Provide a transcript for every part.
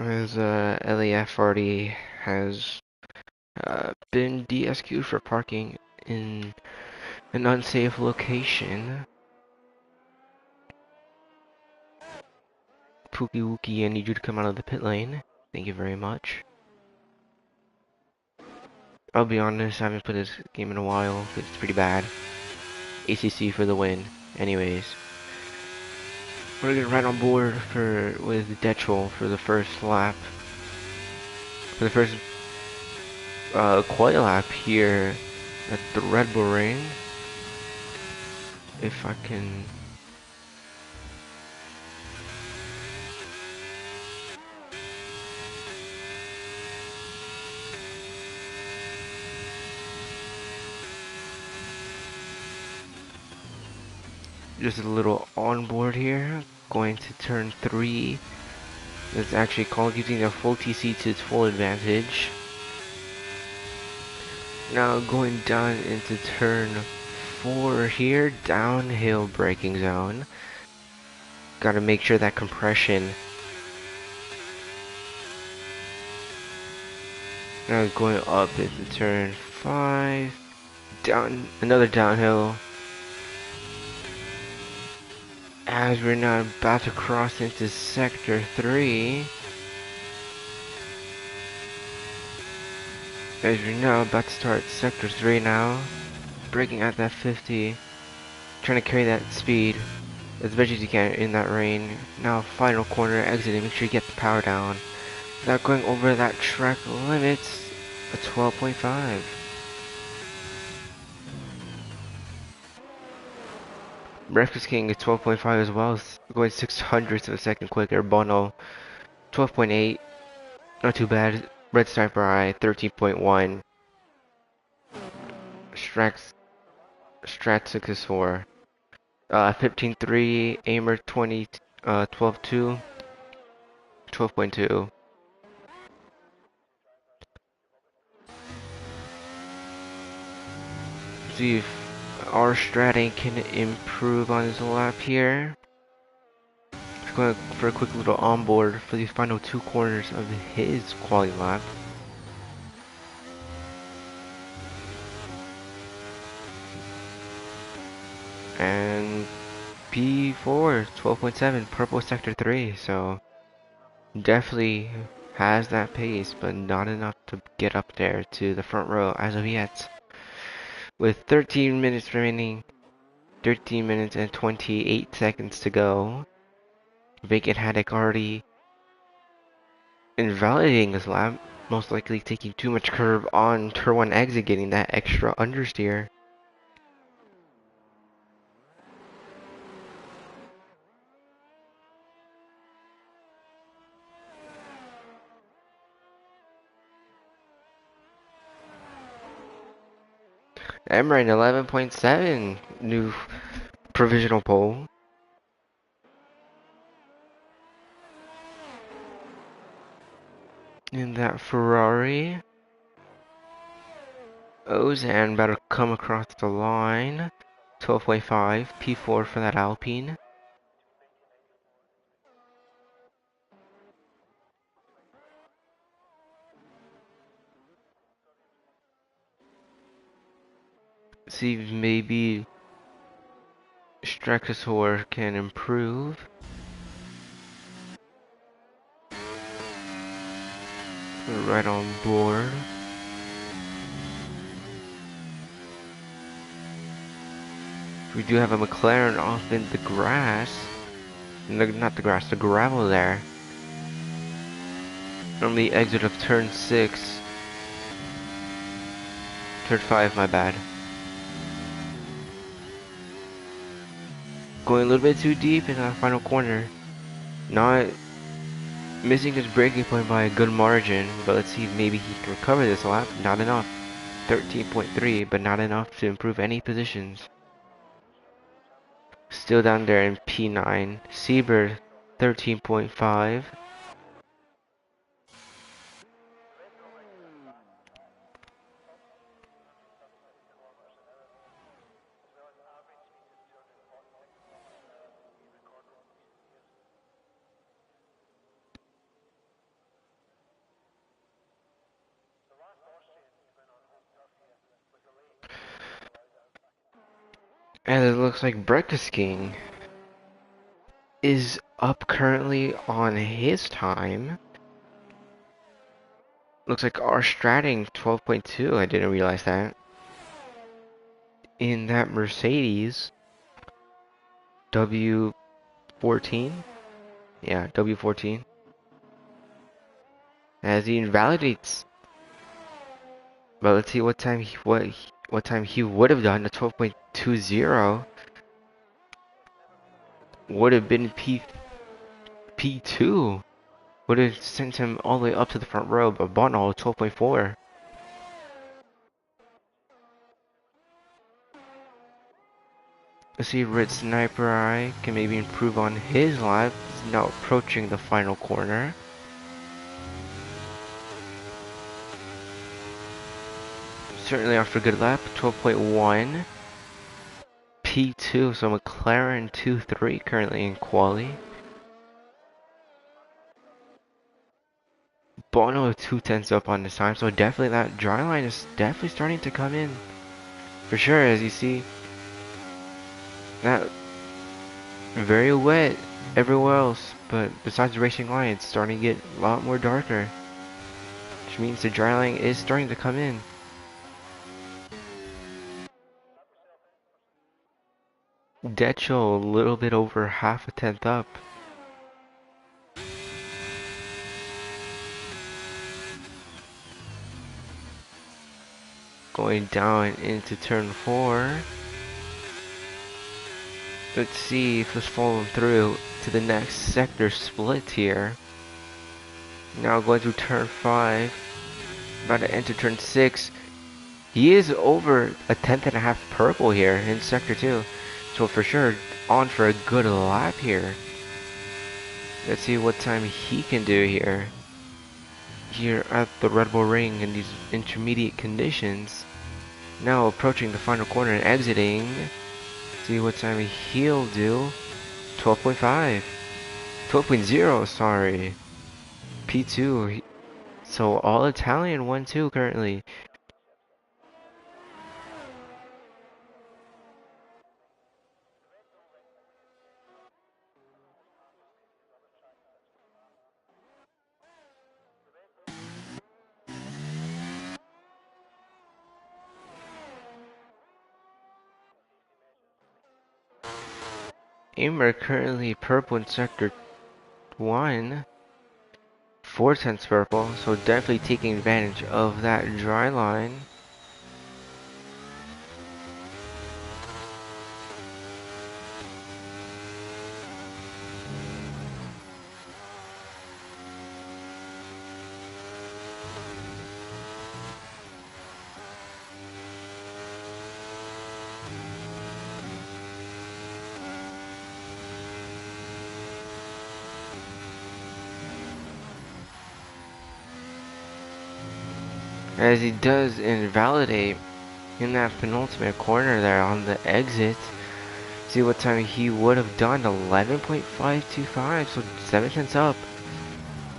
as LAF already has been DSQ'd for parking in an unsafe location. Pookie Wookie, I need you to come out of the pit lane. Thank you very much. I'll be honest, I haven't played this game in a while. It's pretty bad. ACC for the win. Anyways, we're gonna get right on board with Detrol for the first lap. For the first quali lap here at the Red Bull Ring. If I can. Just a little onboard here. Going to turn 3. It's actually called using the full TC to its full advantage. Now going down into turn 4 here, downhill braking zone. Gotta make sure that compression. Now going up into turn 5, down another downhill. As we're now about to cross into sector 3. As we're now about to start sector 3 now. Braking at that 50. Trying to carry that speed as much as you can in that rain. Now final corner exiting, make sure you get the power down. Without going over that track limits, a 12.5. Breakfast King is 12.5 as well, going 600ths of a second quicker. Bono 12.8, not too bad. Red Sniper Eye 13.1. Strat 4. 15.3, Aimer 20, 12.2, 12.2. See if our stratting can improve on his lap here. Just going for a quick little onboard for these final 2 corners of his quali lap. And P4, 12.7, purple sector 3, so definitely has that pace, but not enough to get up there to the front row as of yet. With 13 minutes remaining, 13 minutes and 28 seconds to go. Vacant Haddock already invalidating this lap, most likely taking too much curve on turn 1 exit, getting that extra understeer. Emran 11.7, new provisional pole. In that Ferrari. Ozan about to come across the line. 12.5, P4 for that Alpine. See if maybe Strachosaur can improve. Right on board. We do have a McLaren off in the grass. No, not the grass, the gravel there. On the exit of turn 6. Turn 5, my bad. Going a little bit too deep in that final corner. Not missing his braking point by a good margin, but let's see if maybe he can recover this lap. Not enough. 13.3, but not enough to improve any positions. Still down there in P9. Seabird 13.5. And it looks like Breakfast King is up currently on his time. Looks like our stratting 12.2. I didn't realize that. In that Mercedes W14. Yeah, W14. As he invalidates. But let's see what time what time he would have done. A 12.20 would have been P2. Would have sent him all the way up to the front row, but Bonnell 12.4. Let's see if Red Sniper Eye can maybe improve on his lap. He's now approaching the final corner. Certainly after a good lap, 12.1. P2, so McLaren 2-3 currently in quali. Bono 2/10 up on this time, so definitely that dry line is definitely starting to come in. For sure, as you see, that very wet everywhere else, but besides the racing line, it's starting to get a lot more darker. Which means the dry line is starting to come in. Decho a little bit over half a tenth up. Going down into turn 4. Let's see if it's falling through to the next sector split here. Now going through turn 5. About to enter turn 6. He is over a tenth and a half purple here in sector 2. So for sure, on for a good lap here. Let's see what time he can do here. Here at the Red Bull Ring in these intermediate conditions. Now approaching the final corner and exiting. See what time he'll do. 12.5. 12.0, sorry. P2. So all Italian 1-2 currently. Aimer currently purple in sector 1. 4/10 purple, so definitely taking advantage of that dry line. As he does invalidate in that penultimate corner there on the exit. See what time he would have done. 11.525, so 7/10 up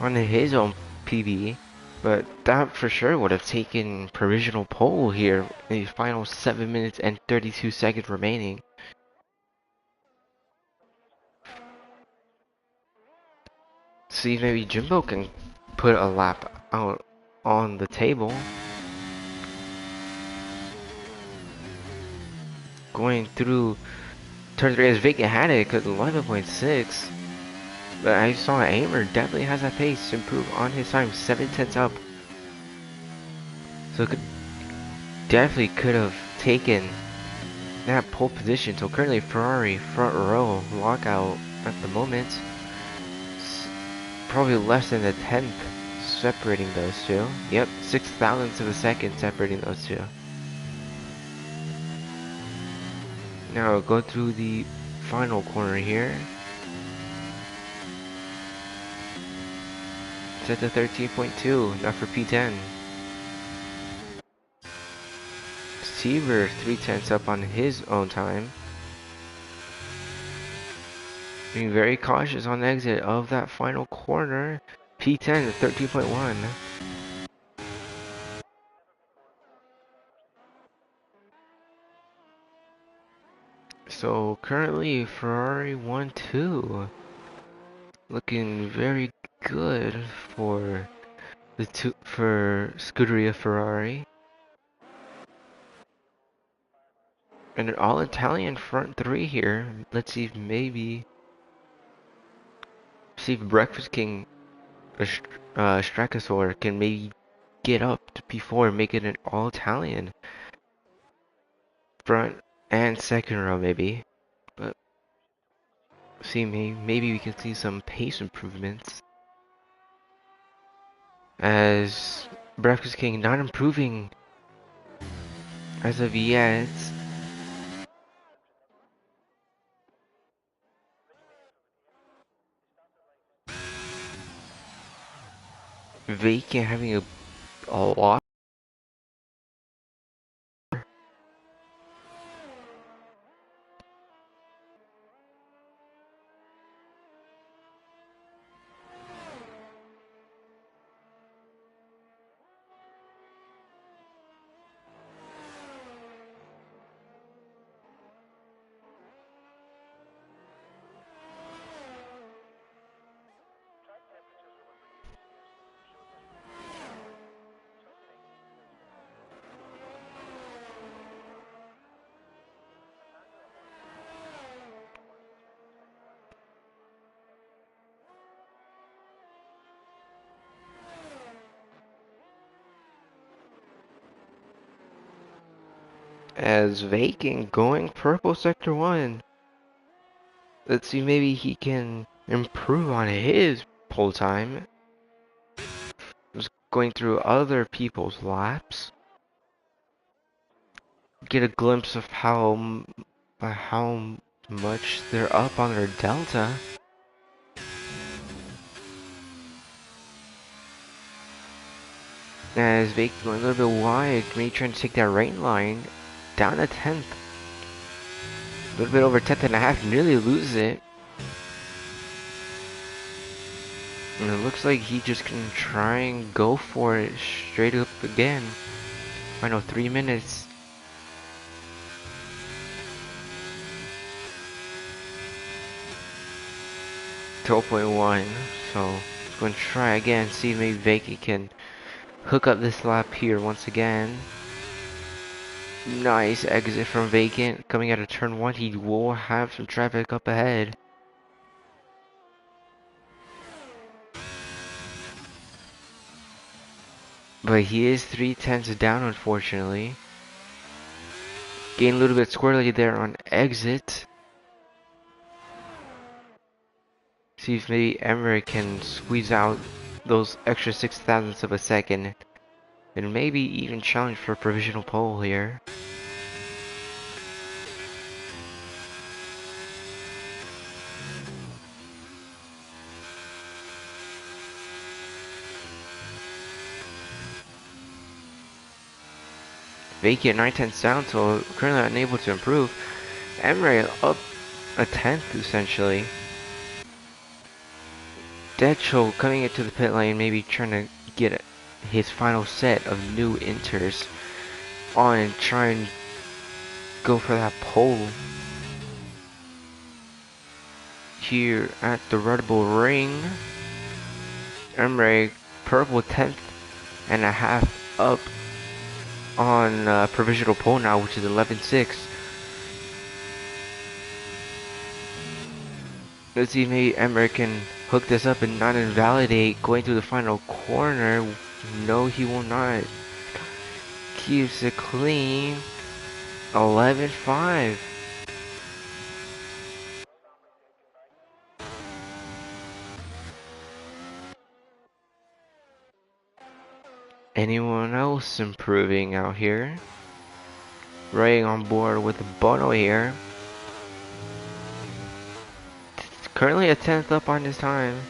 on his own PB. But that for sure would have taken provisional pole here in the final 7 minutes and 32 seconds remaining. See if maybe Jimbo can put a lap out on the table. Going through turn 3 as Vacant had it because 11.6. But I saw Aimer definitely has that pace to improve on his time. 7/10 up. So definitely could have taken that pole position. So currently Ferrari front row lockout at the moment. Probably less than a tenth separating those two. Yep, 6,000ths of a second separating those two. Now we'll go through the final corner here. Set to 13.2, now for P10. Seaver 3/10 up on his own time. Being very cautious on the exit of that final corner. P10 to 13.1. So currently Ferrari 1-2, looking very good for Scuderia Ferrari. And an all Italian front three here. Let's see if Breakfast King Strakasaur can maybe get up to P4 and make it an all Italian front and second row maybe. But see, maybe we can see some pace improvements as Breakfast King not improving as of yet. Vacant having a lot. As Vacant going purple sector 1. Let's see, maybe he can improve on his pole time. Just going through other people's laps. Get a glimpse of how much they're up on their delta. As Vacant going a little bit wide, maybe trying to take that right line down to 10th. A little bit over 10th and a half, nearly loses it. And it looks like he just can try and go for it straight up again. Final 3 minutes. .1, so he's going to try again, see if maybe Vacant can hook up this lap here once again. Nice exit from Vacant. Coming out of turn 1, he will have some traffic up ahead. But he is 3/10 down, unfortunately. Getting a little bit squirrely there on exit. See if maybe Emery can squeeze out those extra 0.06 of a second. And maybe even challenge for a provisional pole here. Vacant 9/10 down, so currently unable to improve. Emery up a 10th essentially. Deadchow coming into the pit lane, maybe trying to get his final set of new inters on and try and go for that pole here at the Red Bull Ring. Emery purple 10th and a half up on provisional pole now, which is 11.6. Let's see if maybe Emery can hook this up and not invalidate going through the final corner. No, he will not. Keeps it clean. 11.5. Anyone else improving out here? Right on board with Bono here. Currently a 10th up on his time.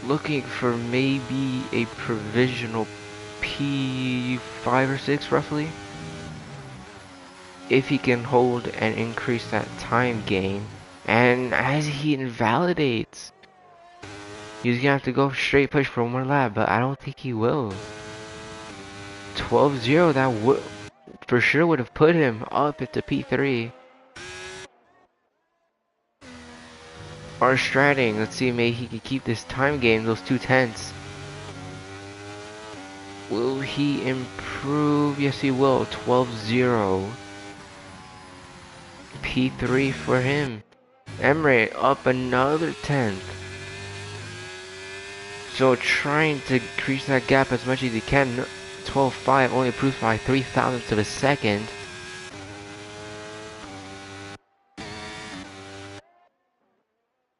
Looking for maybe a provisional P5 or 6 roughly. If he can hold and increase that time gain. And as he invalidates, he's gonna have to go straight push for one more lap, but I don't think he will. 12-0, that would for sure would have put him up into P3. Our stratting. Let's see, maybe he can keep this time game, those 2 tenths. Will he improve? Yes, he will. 12-0. P3 for him. Emre up another tenth. So trying to increase that gap as much as he can. 12.5 only improves by 3 thousandths of a second.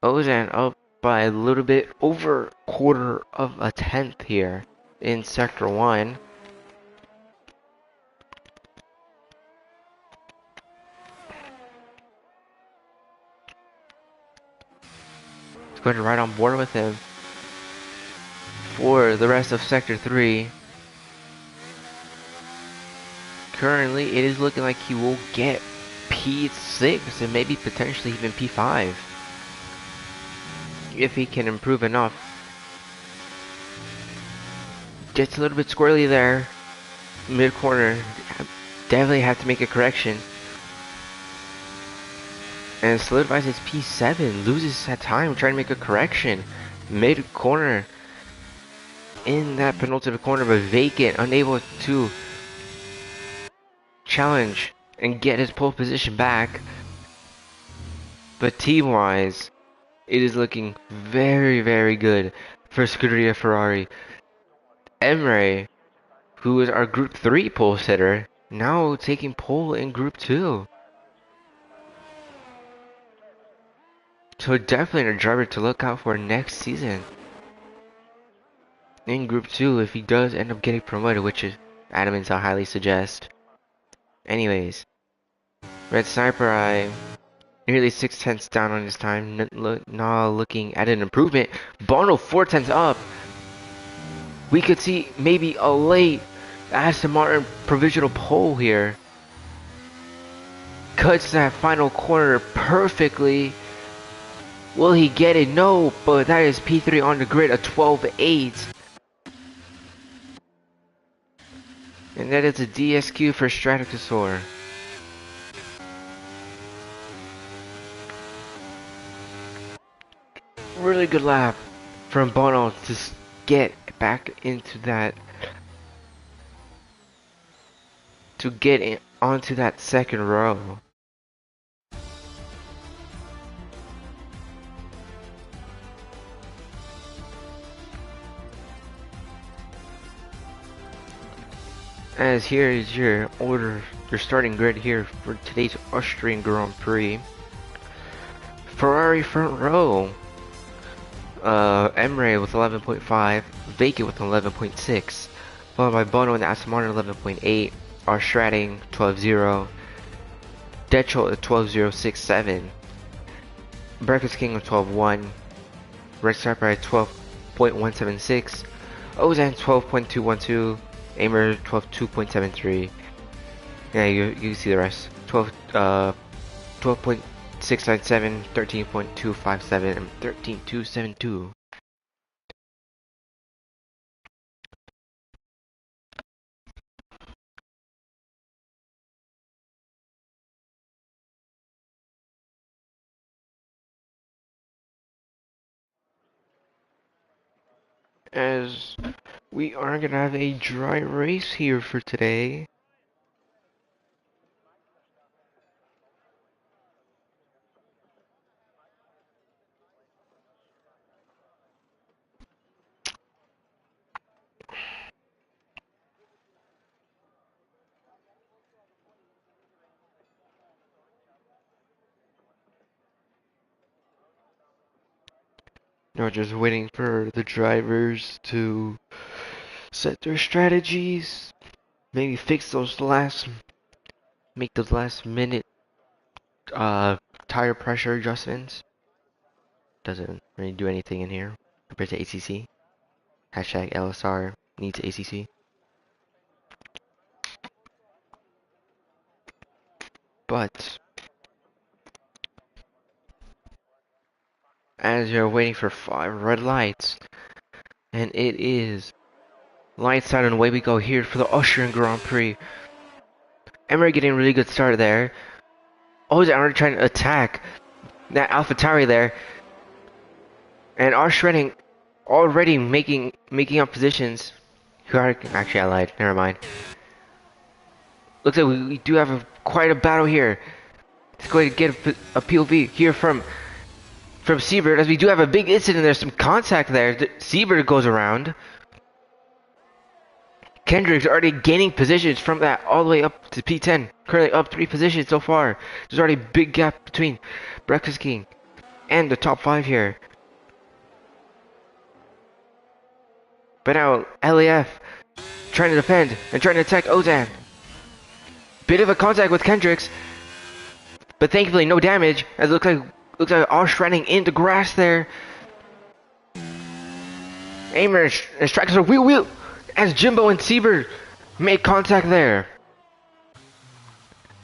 Ozan up by a little bit over quarter of a tenth here in sector 1. It's going right on board with him for the rest of sector 3. Currently, it is looking like he will get P6 and maybe potentially even P5 if he can improve enough. Gets a little bit squirrely there, mid corner. Definitely have to make a correction. And solidifies his P7, loses that time trying to make a correction. Mid corner, in that penultimate corner, but vacant, unable to challenge and get his pole position back. But team-wise, it is looking very, very good for Scuderia Ferrari. Emre, who is our Group 3 pole sitter, now taking pole in Group 2. So definitely a driver to look out for next season. In Group 2, if he does end up getting promoted, which is adamant I highly suggest. Anyways, Red Sniper Eye, nearly 6 tenths down on his time, now looking at an improvement. Bono 4 tenths up. We could see maybe a late Aston Martin provisional pole here. Cuts that final corner perfectly. Will he get it? No, but that is P3 on the grid, a 12.8. And that is a DSQ for Stratocasaur. Really good lap from Bono to get back into that, to get in, onto that second row. As here is your order, your starting grid here for today's Austrian Grand Prix. Ferrari front row. Emre with 11.5, Vacant with 11.6, followed by Bono and Aston Martin 11.8, our Stratting 12.0, Decho at 12.067, Breakfast King with 12.1, Red Striper at 12.176, Ozan 12.212, Aimer 12.273. Yeah, you see the rest. 12.697, 13.257, and 13.272. As we are gonna have a dry race here for today. We're just waiting for the drivers to set their strategies, maybe fix those make those last minute tire pressure adjustments. Doesn't really do anything in here compared to ACC. Hashtag LSR needs ACC. But as you're waiting for 5 red lights, and it is lights out and away we go here for the Austrian Grand Prix. Emery getting a really good start there. Oh, he's already trying to attack that AlphaTauri there. And our shredding already making up positions. Actually, I lied. Never mind. Looks like we do have quite a battle here. Let's go ahead and get a POV here from Seabird, as we do have a big incident. There's some contact there. Seabird goes around. Kendrick's already gaining positions from that all the way up to P10. Currently up 3 positions so far. There's already a big gap between Breakfast King and the top 5 here. But now LAF trying to defend and trying to attack Ozan. Bit of a contact with Kendricks, but thankfully no damage, as it looks like all shredding into grass there. Aimer and Strikers are wheel as Jimbo and Seabird make contact there.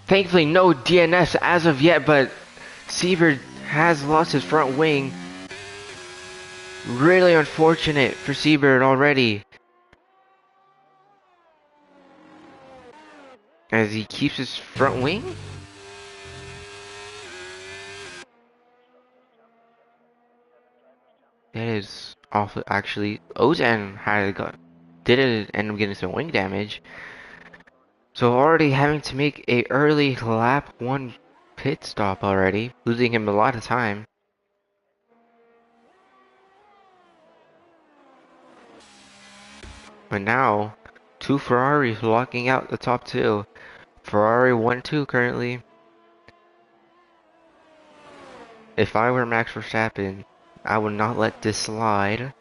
Thankfully no DNS as of yet, but Seabird has lost his front wing. Really unfortunate for Seabird already, as he keeps his front wing. That is awful. Actually, Ozan did end up getting some wing damage, so already having to make a early lap 1 pit stop already, losing him a lot of time. But now, 2 Ferraris blocking out the top 2. Ferrari 1-2 currently. If I were Max Verstappen, I would not let this slide.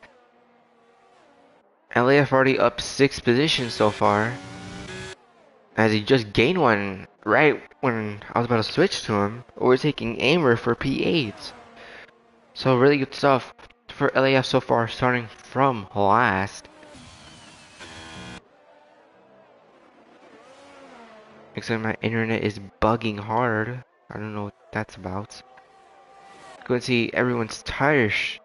LAF already up 6 positions so far, as he just gained one right when I was about to switch to him. We're taking Aimer for P8. So really good stuff for LAF so far, starting from last. Except my internet is bugging hard. I don't know what that's about. Go and see everyone's tires.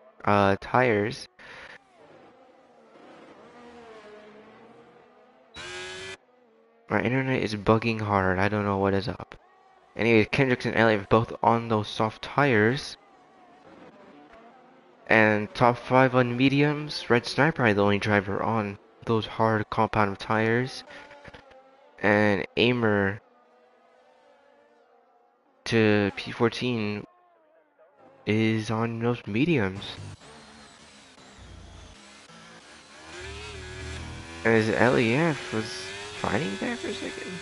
My internet is bugging hard. I don't know what is up. Anyway, Kendricks and Elliott both on those soft tires. And top 5 on mediums. Red Sniper the only driver on those hard compound tires. And Aimer to P14 is on those mediums. As LEF was fighting there for a second.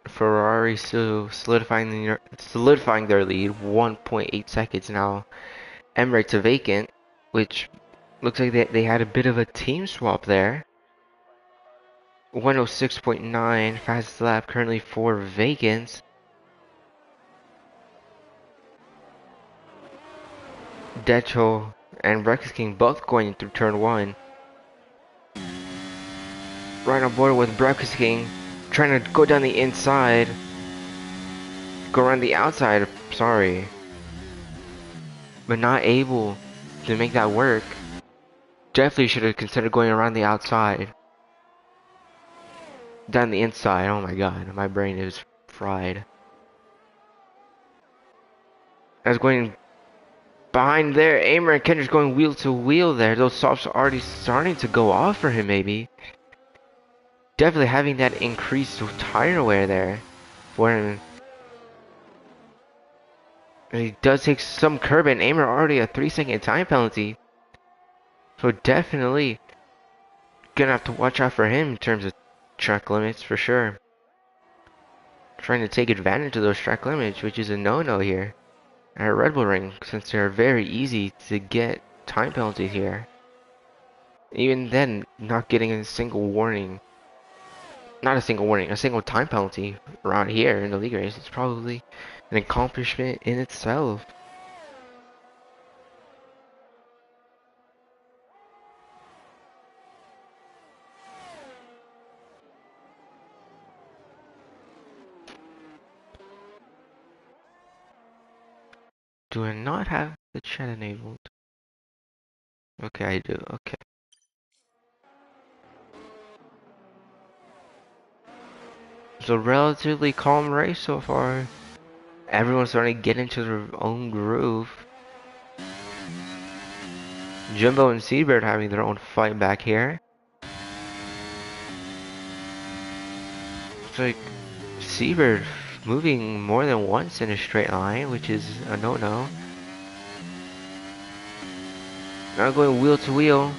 Ferrari still solidifying their lead, 1.8 seconds now. Emirates a vacant, which looks like they had a bit of a team swap there. 106.9 fastest lap currently for vacants. Decho and Breakfast King both going through turn 1. Right on board with Breakfast King, trying to go down the inside. Go around the outside, sorry. But not able to make that work. Definitely should have considered going around the outside. Down the inside, oh my god, my brain is fried. I was going behind there, Aimer and Kendrick's going wheel to wheel there. Those softs are already starting to go off for him maybe. Definitely having that increased tire wear there for him. And he does take some curb, and Aimer already a 3-second time penalty. So definitely gonna have to watch out for him in terms of track limits for sure. Trying to take advantage of those track limits, which is a no-no here at Red Bull Ring, since they're very easy to get time penalties here. Even then, not getting a single warning. Not a single warning, a single time penalty around here in the league race is probably an accomplishment in itself. Do I not have the chat enabled? Okay, I do. Okay. So relatively calm race so far. Everyone's starting to get into their own groove. Jumbo and Seabird having their own fight back here. It's like Seabird moving more than once in a straight line, which is a no-no. Now going wheel to wheel.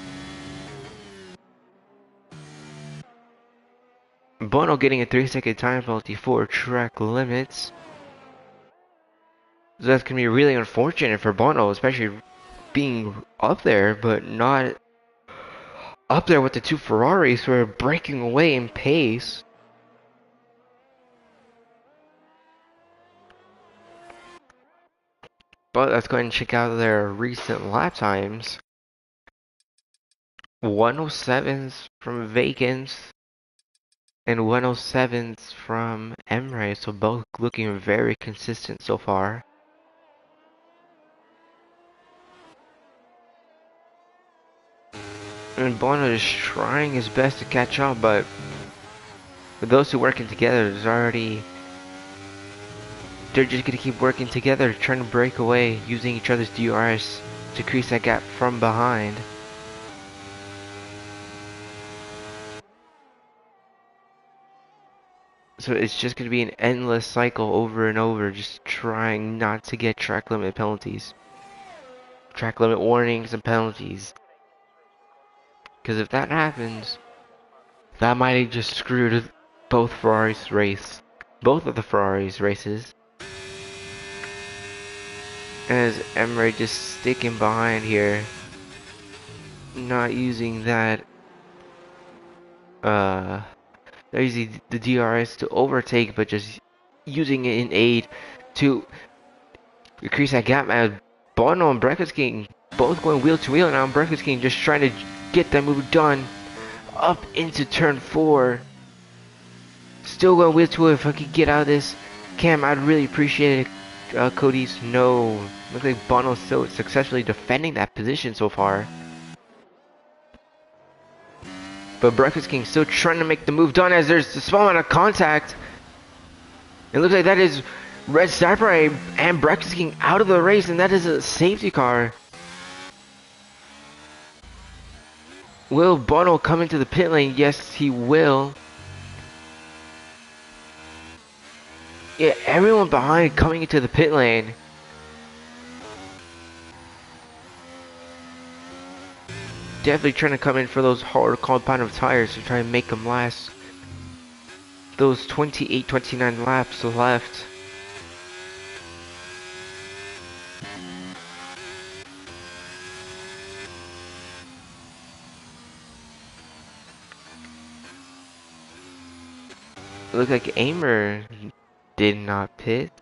Bono getting a 3-second time penalty for track limits. So that's going to be really unfortunate for Bono, especially being up there, but not up there with the two Ferraris who are breaking away in pace. But let's go ahead and check out their recent lap times. 107s from Vacants and 107s from Emirates, so both looking very consistent so far. And Bono is trying his best to catch up, but for those two working together, they're just gonna keep working together, trying to break away, using each other's DRS to increase that gap from behind. So it's just gonna be an endless cycle over and over, just trying not to get track limit penalties. Track limit warnings and penalties. Because if that happens, that might have just screwed both Ferraris race. Both of the Ferraris races. And as Emery just sticking behind here, not using that, not using the DRS to overtake, but just using it in aid to increase that gap. As Bono and Breakfast King both going wheel to wheel now, and Breakfast King just trying to get that move done up into turn 4. Still going wheel to wheel. If I could get out of this, Cam, I'd really appreciate it. Cody's no. Looks like Bono's still successfully defending that position so far. But Breakfast King still trying to make the move done as there's a small amount of contact. It looks like that is Red Samurai and Breakfast King out of the race, and that is a safety car. Will Bono come into the pit lane? Yes, he will. Yeah, everyone behind coming into the pit lane. Definitely trying to come in for those hard compound of tires to try and make them last. Those 28, 29 laps left. It looked like Aimer did not pit.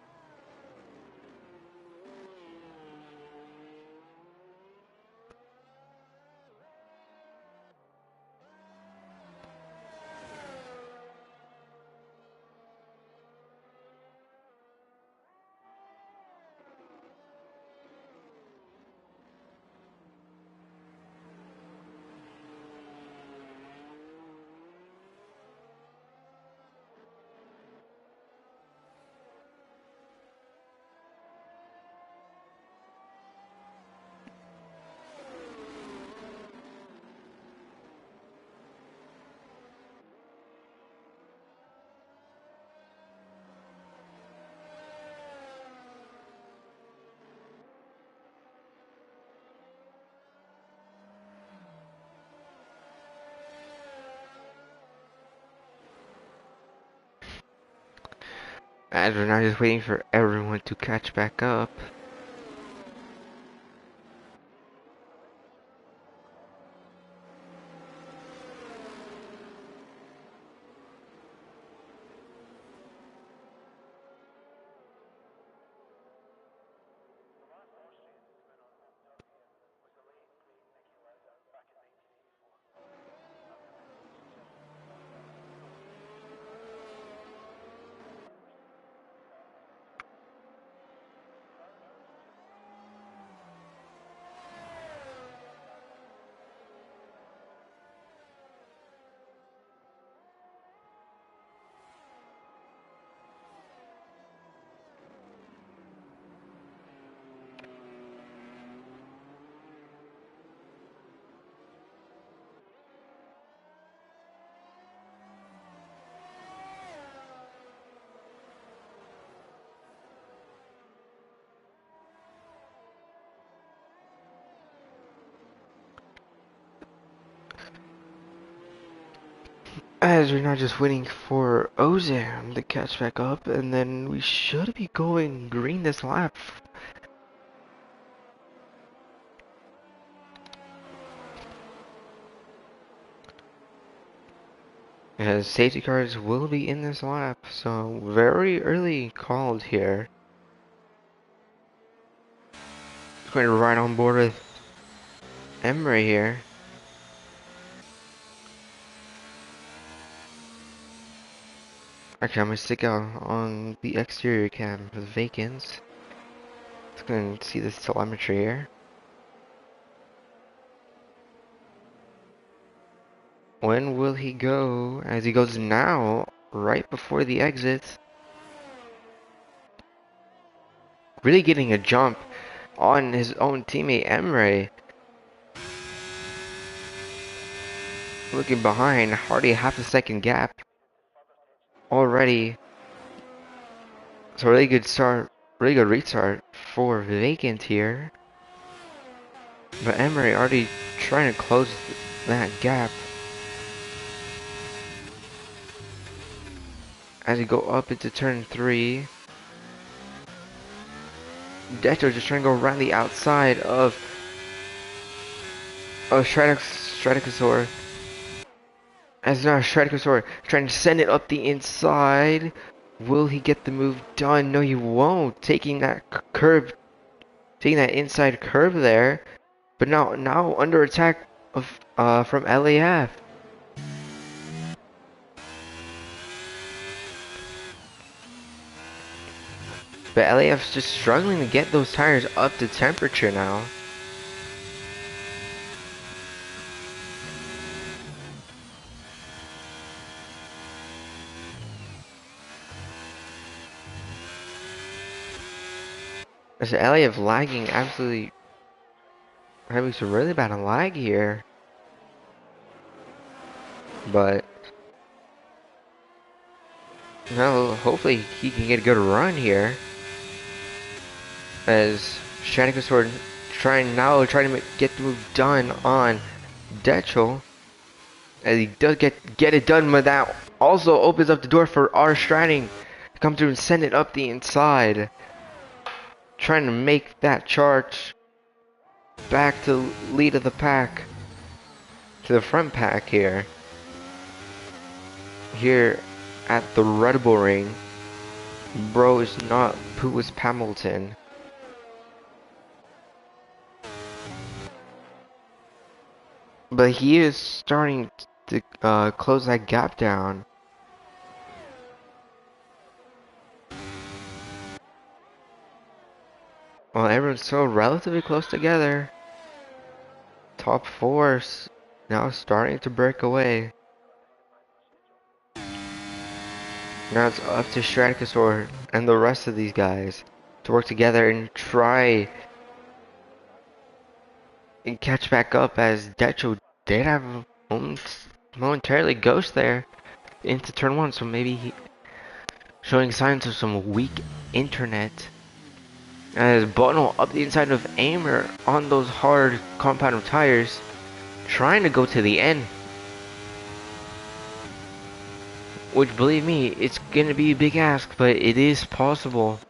As we're now just waiting for everyone to catch back up. As we're now just waiting for Ozam to catch back up, and then we should be going green this lap. As safety cars will be in this lap, so very early called here. Going to ride on board with Emery here. Actually, I'm gonna stick out on the exterior cam for the vacants. Just gonna see this telemetry here. When will he go? As he goes now, right before the exit. Really getting a jump on his own teammate Emre. Looking behind, hardly half a second gap already. So really good start, really good restart for vacant here. But Emery already trying to close that gap. As you go up into turn 3. Decho just trying to go around the outside of Stratocasaur. As now Stratocasaur trying to send it up the inside. Will he get the move done? No, he won't. Taking that curve, taking that inside curve there. But now under attack of from LAF. But LAF's just struggling to get those tires up to temperature now. As LAF lagging absolutely, having some really bad lag here. But no, hopefully he can get a good run here. As Stratocasaur trying to get the move done on Detchel. As he does get it done, but that also opens up the door for our Stratting to come through and send it up the inside. Trying to make that charge back to lead of the pack. To the front pack here. Here at the Red Bull Ring. Bro is not Lewis Hamilton. But he is starting to close that gap down. Well, everyone's still relatively close together. Top 4 now starting to break away. Now it's up to Stratocasaur and the rest of these guys to work together and try and catch back up, as Decho did have momentarily ghost there into turn 1, so maybe he showing signs of some weak internet. As Bono up the inside of Aimer on those hard compound of tires, trying to go to the end. Which, believe me, it's gonna be a big ask, but it is possible.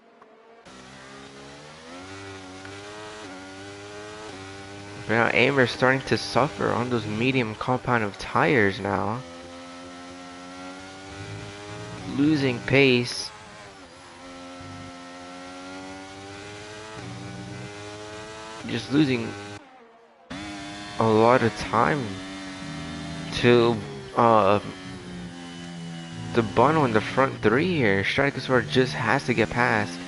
Now Aimer's starting to suffer on those medium compound of tires now. Losing pace. Just losing a lot of time to the Bono in the front 3 here. Stratocasaur just has to get past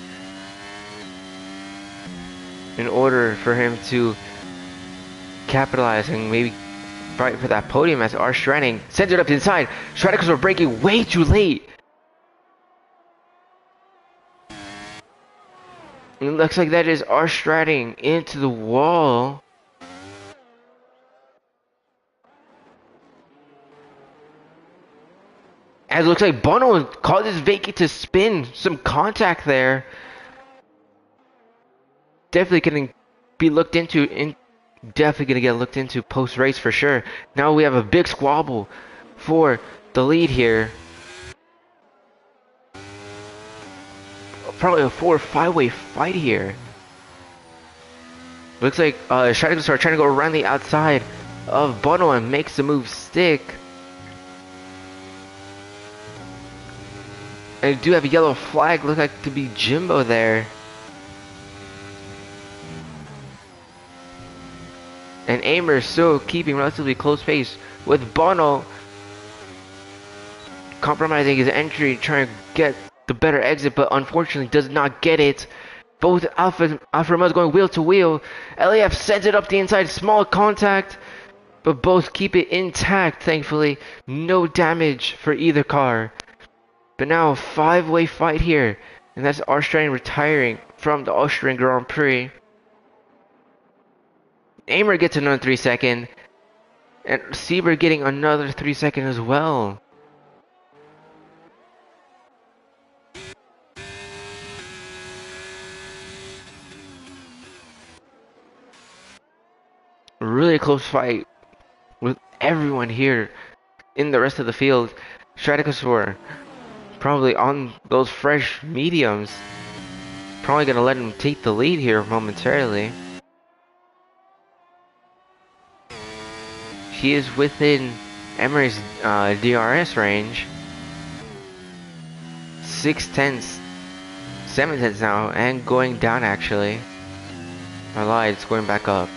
in order for him to capitalize and maybe fight for that podium, as our Stratting sends it up inside. Stratocasaur braking way too late. And it looks like that is our Stratting into the wall. As it looks like Bono called his vacant to spin. Some contact there. Definitely gonna be looked into. Definitely gonna get looked into post race for sure. Now we have a big squabble for the lead here. Probably a 4 or 5-way fight here. Looks like Strategos are trying to go around the outside of Bono and makes the move stick. And do have a yellow flag, look like to be Jimbo there. And Aimer still keeping relatively close pace with Bono compromising his entry, trying to get the better exit, but unfortunately does not get it. Both Alfa Romeos going wheel to wheel. LAF sends it up the inside, small contact, but both keep it intact, thankfully. No damage for either car. But now a 5-way fight here, and that's Austrian retiring from the Austrian Grand Prix. Aimer gets another 3 second, and Sieber getting another 3 second as well. Really close fight with everyone here in the rest of the field. Strategos probably on those fresh mediums. Probably gonna let him take the lead here momentarily. He is within Emery's DRS range. 6/10, 7/10 now, and going down actually. I lied, it's going back up.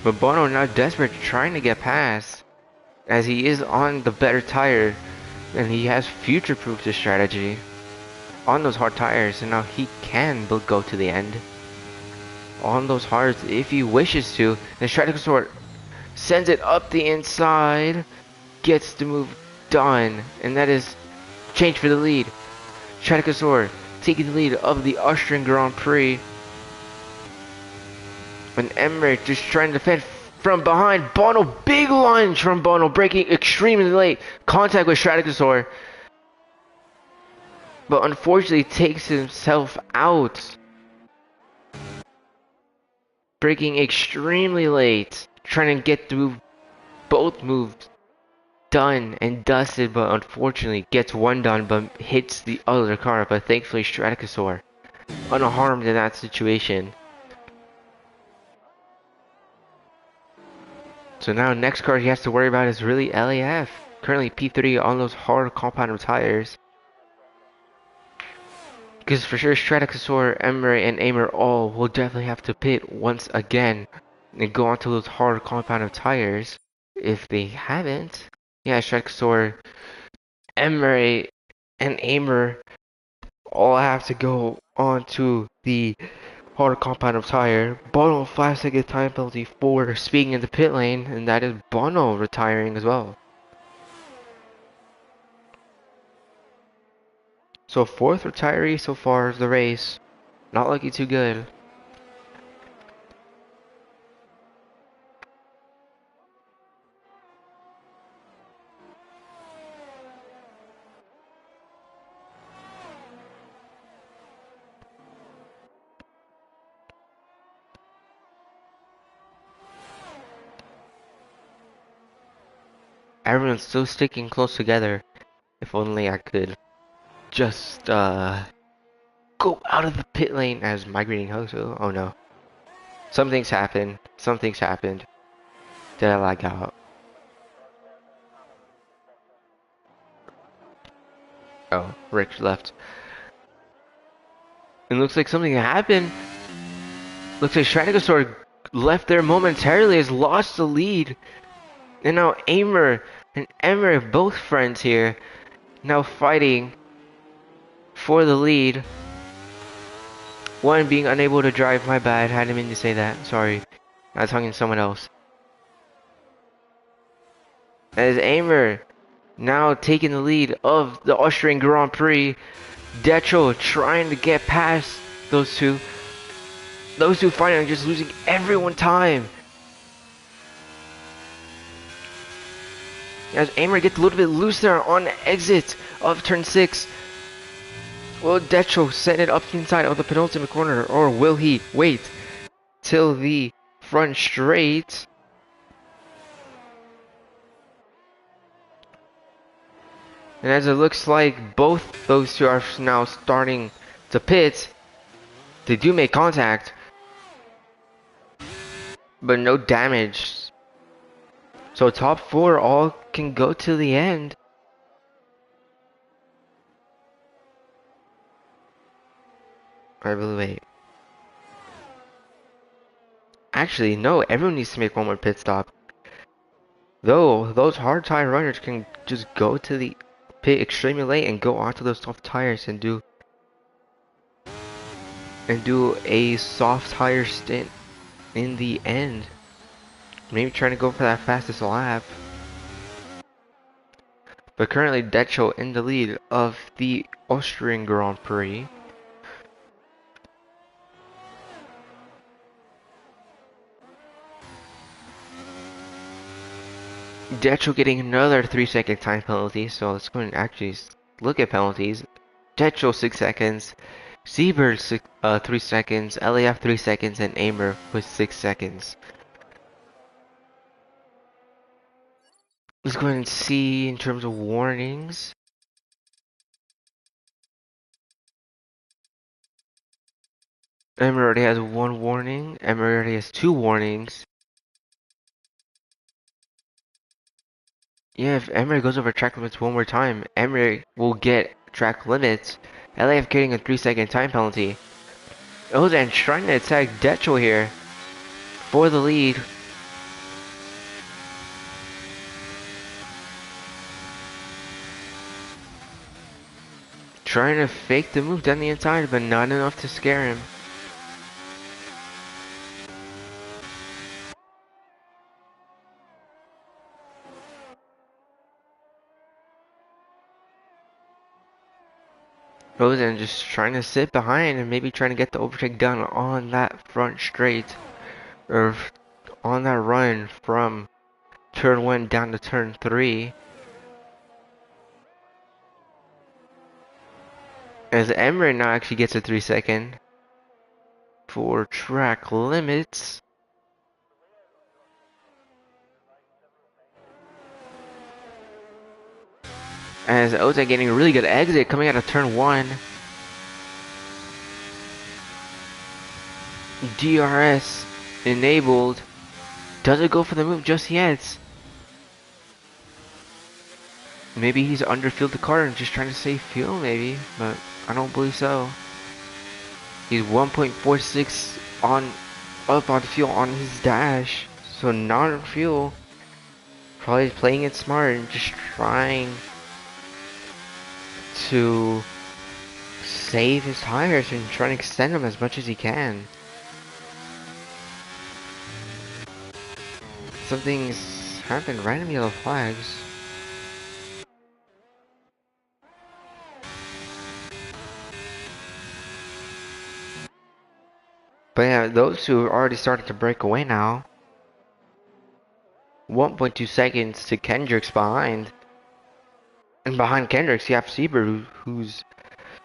But Bono now desperate, trying to get past, as he is on the better tire, and he has future-proofed his strategy on those hard tires, and now he can go to the end on those hards if he wishes to. And Strategos sends it up the inside, gets the move done, and that is change for the lead. Strategos taking the lead of the Austrian Grand Prix. And Emmerich just trying to defend from behind. Bono, big lunge from Bono, breaking extremely late. Contact with Strategos, but unfortunately takes himself out. Breaking extremely late, trying to get through both moves done and dusted, but unfortunately gets one done, but hits the other car. But thankfully Strategos unharmed in that situation. So now next car he has to worry about is really LAF. Currently P3 on those hard compound tires. Because for sure Strategos, Emery, and Aimer all will definitely have to pit once again and go onto those hard compound tires if they haven't. Yeah, Strategos, Emery, and Aimer all have to go onto the hard compound tire. Bono 5-second time penalty for speeding in the pit lane, and that is Bono retiring as well. So 4th retiree so far of the race. Not looking too good. Everyone's still sticking close together. If only I could just go out of the pit lane as migrating host. Oh no. Something's happened. Something's happened. Did I lag out? Oh, Rick left. It looks like something happened. Looks like Strategos left there momentarily, has lost the lead. And now Aimer and Emmer, both friends here, now fighting for the lead. One being unable to drive, my bad, I didn't mean to say that, sorry. I was talking to someone else. As Aimer now taking the lead of the Austrian Grand Prix. Detro trying to get past those two. Those two fighting are just losing everyone time. As Aimer gets a little bit loose there on the exit of turn 6. Will Detro send it up inside of the penultimate corner, or will he wait till the front straight? And as it looks like both those two are now starting to pit, they do make contact, but no damage. So top four all can go to the end. I believe. Wait. Actually, no. Everyone needs to make one more pit stop. Though those hard tire runners can just go to the pit extremely late and go onto those soft tires and do a soft tire stint in the end. Maybe trying to go for that fastest lap. But currently Decho in the lead of the Austrian Grand Prix. Decho getting another 3-second time penalty, so let's go and actually look at penalties. Decho 6 seconds, Seabird 3 seconds, LAF 3 seconds, and Amer with 6 seconds. Let's go ahead and see in terms of warnings. Emery already has 1 warning. Emery already has 2 warnings. Yeah, if Emery goes over track limits one more time, Emery will get track limits. LAF getting a 3-second time penalty. Ozan trying to attack Decho here for the lead. Trying to fake the move down the inside, but not enough to scare him. Rosen just trying to sit behind and maybe trying to get the overtake done on that front straight, or on that run from turn 1 down to turn 3. As Emery now actually gets a 3-second for track limits. As Ozan getting a really good exit coming out of turn 1. DRS enabled. Doesn't go for the move just yet. Maybe he's underfueled the car and just trying to save fuel maybe, but I don't believe so. He's 1.46 up on fuel on his dash, so not on fuel. Probably playing it smart and just trying to save his tires and trying to extend them as much as he can. Something's happened, random yellow flags. But yeah, those two are already starting to break away now. 1.2 seconds to Kendrick's behind. And behind Kendrick's, you have Sieber, who's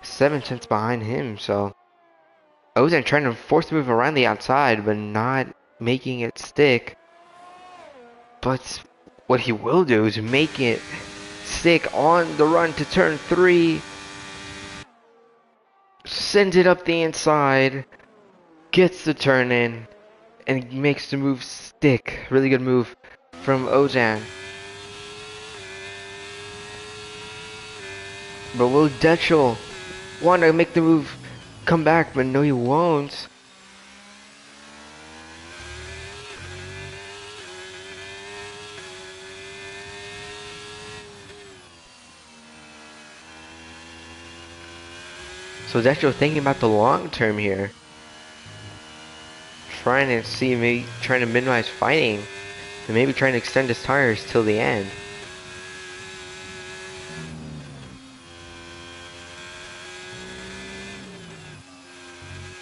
7 tenths behind him, so Ozan trying to force the move around the outside, but not making it stick. But what he will do is make it stick on the run to turn 3. Sends it up the inside, gets the turn in, and makes the move stick. Really good move from Ozan. But will Decho want to make the move come back? But no, he won't. So Decho thinking about the long term here. Trying to see, maybe trying to minimize fighting. And maybe trying to extend his tires till the end.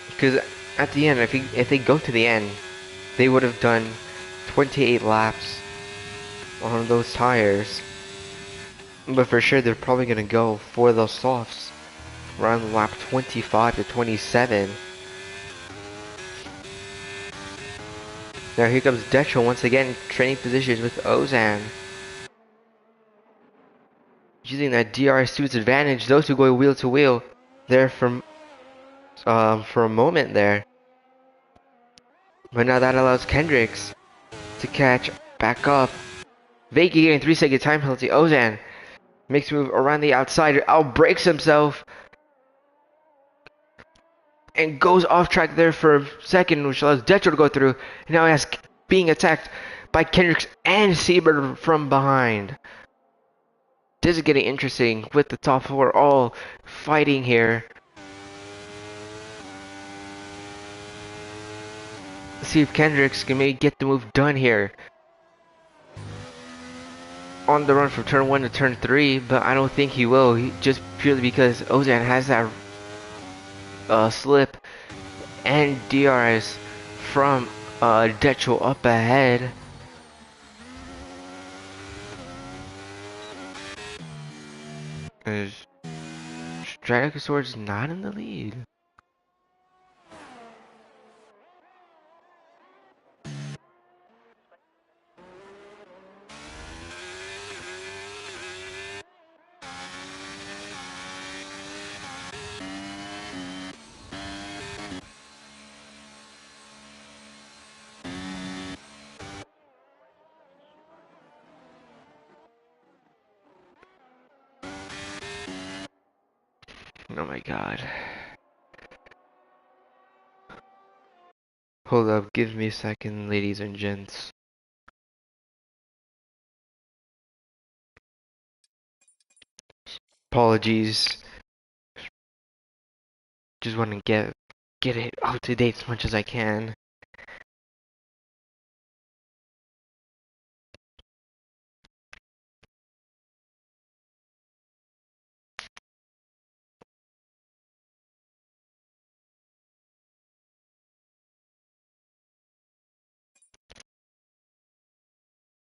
Because at the end, if they go to the end, they would have done 28 laps on those tires. But for sure, they're probably going to go for those softs around lap 25 to 27. Now here comes Decho once again, trading positions with Ozan. using that DRS to its advantage. Those two going wheel to wheel there for a moment there. But now that allows Kendricks to catch back up. Vaki getting 3-second time penalty. Ozan makes a move around the outside, outbreaks himself, and goes off track there for a second, which allows Detro to go through. And now he has being attacked by Kendricks and Saber from behind. This is getting interesting with the top four all fighting here. Let's see if Kendricks can maybe get the move done here. On the run from turn 1 to turn 3, but I don't think he will, just purely because Ozan has that slip and DRS from Detro up ahead. Because Stratosaur's not in the lead. Oh my god. Hold up, give me a second, ladies and gents. Apologies. Just want to get it up to date as much as I can.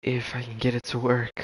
If I can get it to work.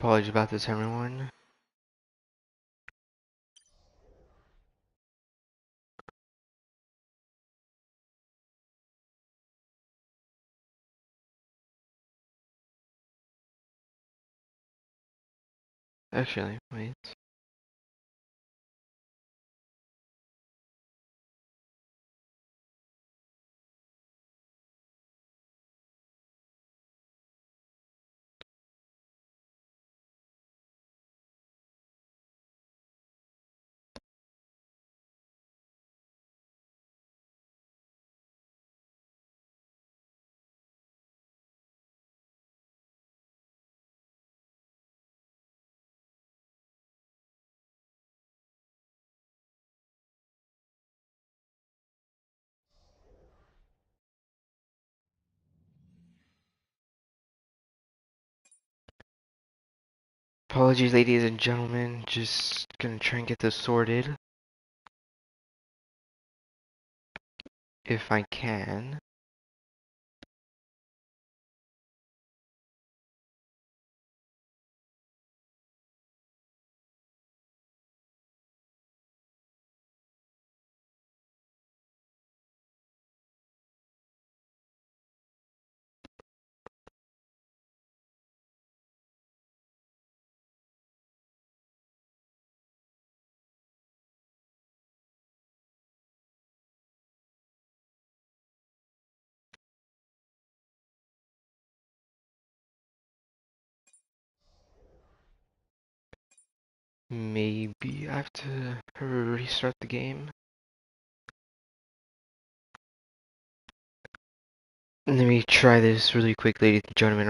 Apologies about this, everyone. Actually, wait. Apologies, ladies and gentlemen. Just gonna try and get this sorted. If I can. Maybe I have to restart the game. Let me try this really quick, ladies and gentlemen.